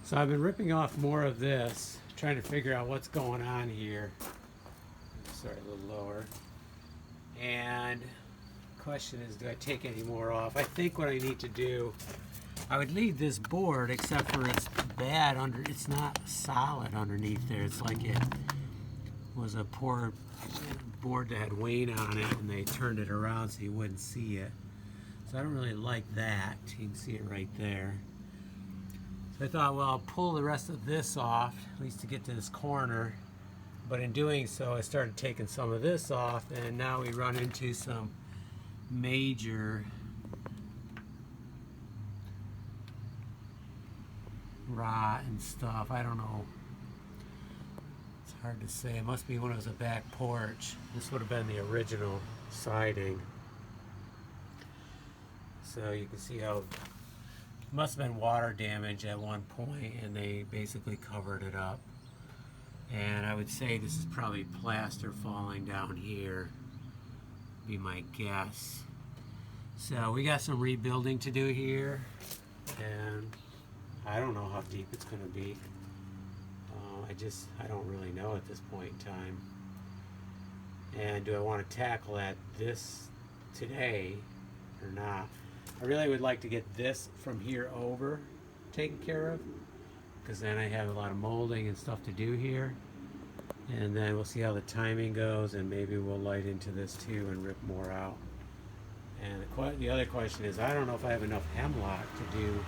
So I've been ripping off more of this, trying to figure out what's going on here. Sorry, a little lower. And the question is, do I take any more off? I think what I need to do, I would leave this board, except for it's bad under, it's not solid underneath there. It's like it was a poor board that had Wayne on it, and they turned it around so you wouldn't see it. So I don't really like that. You can see it right there. So I thought, well, I'll pull the rest of this off, at least to get to this corner. But in doing so, I started taking some of this off, and now we run into some major rot and stuff. I don't know. It's hard to say. It must be when it was a back porch. This would have been the original siding. So you can see how it must have been water damage at one point, and they basically covered it up. And I would say this is probably plaster falling down here, be my guess. So we got some rebuilding to do here, and I don't know how deep it's going to be. I don't really know at this point in time. And do I want to tackle this today or not? I really would like to get this from here over taken care of, because then I have a lot of molding and stuff to do here. And then we'll see how the timing goes, and maybe we'll light into this too and rip more out. And the other question is, I don't know if I have enough hemlock to do.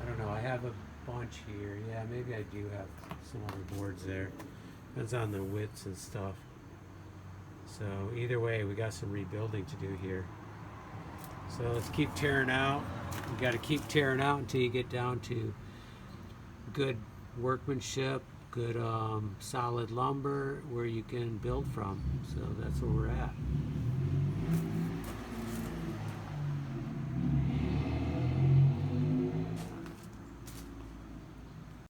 I don't know, I have a bunch here. Yeah, maybe I do have some other boards there. Depends on the widths and stuff. So either way, we got some rebuilding to do here. So let's keep tearing out. You got to keep tearing out until you get down to good workmanship, good solid lumber where you can build from. So that's where we're at.